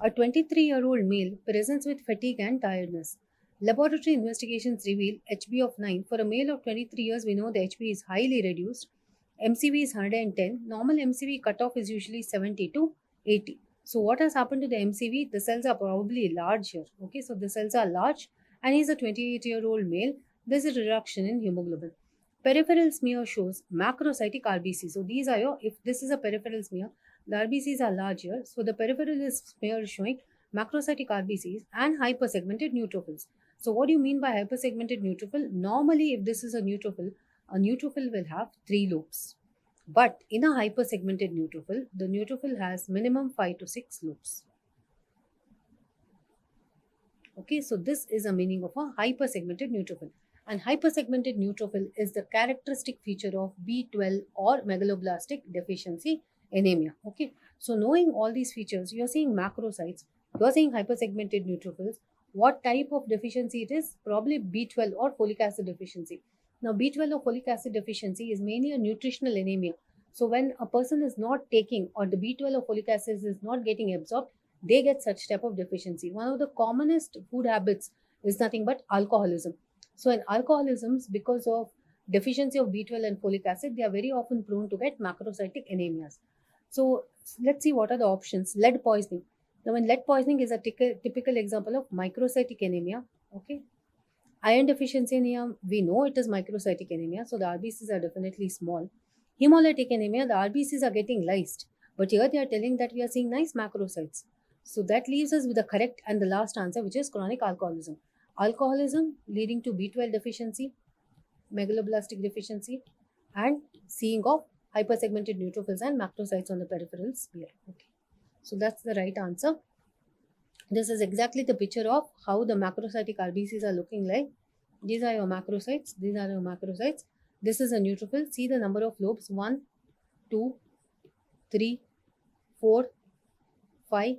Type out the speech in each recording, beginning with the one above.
A 23-year-old male presents with fatigue and tiredness. Laboratory investigations reveal HB of 9. For a male of 23 years, we know the HB is highly reduced. MCV is 110. Normal MCV cutoff is usually 70 to 80. So what has happened to the MCV? The cells are probably large here. Okay, so the cells are large and he's a 28-year-old male. There's a reduction in hemoglobin. Peripheral smear shows macrocytic RBC. So these are your, if this is a peripheral smear, the RBCs are larger. So the peripheral is smear showing macrocytic RBCs and hypersegmented neutrophils. So what do you mean by hypersegmented neutrophil? Normally, if this is a neutrophil will have 3 lobes. But in a hypersegmented neutrophil, the neutrophil has minimum 5 to 6 lobes. Okay, so this is a meaning of a hypersegmented neutrophil. And hypersegmented neutrophil is the characteristic feature of B12 or megaloblastic deficiency anemia. Okay, so knowing all these features, you're seeing macrocytes, you're seeing hypersegmented neutrophils. What type of deficiency it is? Probably B12 or folic acid deficiency. Now, B12 or folic acid deficiency is mainly a nutritional anemia. So, when a person is not taking or the B12 or folic acid is not getting absorbed, they get such type of deficiency. One of the commonest food habits is nothing but alcoholism. So in alcoholisms, because of deficiency of B12 and folic acid, they are very often prone to get macrocytic anemias. So let's see what are the options. Lead poisoning. Now, when lead poisoning is a typical example of microcytic anemia. Okay. Iron deficiency anemia, we know it is microcytic anemia, so the RBCs are definitely small. Hemolytic anemia, the RBCs are getting lysed, but here they are telling that we are seeing nice macrocytes. So that leaves us with the correct and the last answer, which is chronic alcoholism. Alcoholism leading to B12 deficiency, megaloblastic deficiency, and seeing of hypersegmented neutrophils and macrocytes on the peripheral sphere. Okay. So that's the right answer. This is exactly the picture of how the macrocytic RBCs are looking like. These are your macrocytes. These are your macrocytes. This is a neutrophil. See the number of lobes. 1, 2, 3, 4, 5,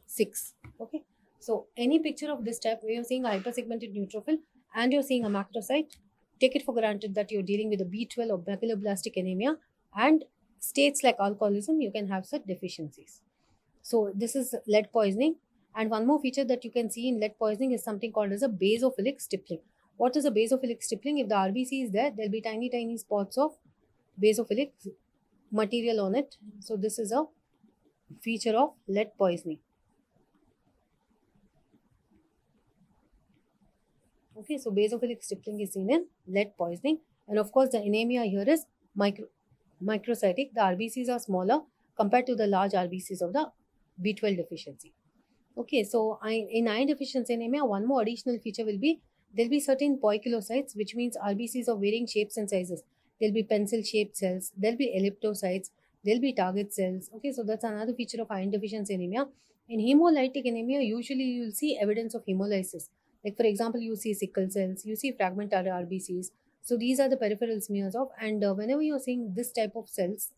6. Okay. So any picture of this type where you're seeing a hypersegmented neutrophil and you're seeing a macrocyte, take it for granted that you're dealing with a B12 or megaloblastic anemia, and states like alcoholism, you can have such deficiencies. So this is lead poisoning. And one more feature that you can see in lead poisoning is something called as a basophilic stippling. What is a basophilic stippling? If the RBC is there, there'll be tiny, tiny spots of basophilic material on it. So this is a feature of lead poisoning. Okay, so basophilic stippling is seen in lead poisoning. And of course, the anemia here is microcytic. The RBCs are smaller compared to the large RBCs of the B12 deficiency. Okay, so in iron deficiency anemia, one more additional feature will be there'll be certain poikilocytes, which means RBCs of varying shapes and sizes. There'll be pencil shaped cells, there'll be elliptocytes, there'll be target cells. Okay, so that's another feature of iron deficiency anemia. In hemolytic anemia, usually you'll see evidence of hemolysis. Like, for example, you see sickle cells, you see fragmentary RBCs. So these are the peripheral smears of, and whenever you're seeing this type of cells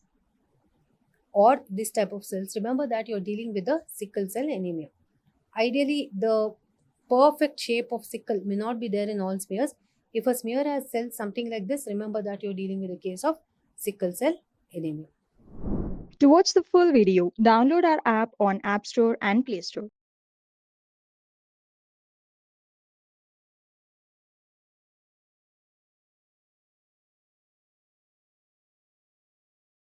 or this type of cells, remember that you're dealing with the sickle cell anemia. Ideally, the perfect shape of sickle may not be there in all smears. If a smear has cells something like this, remember that you're dealing with a case of sickle cell anemia. To watch the full video, download our app on App Store and Play Store.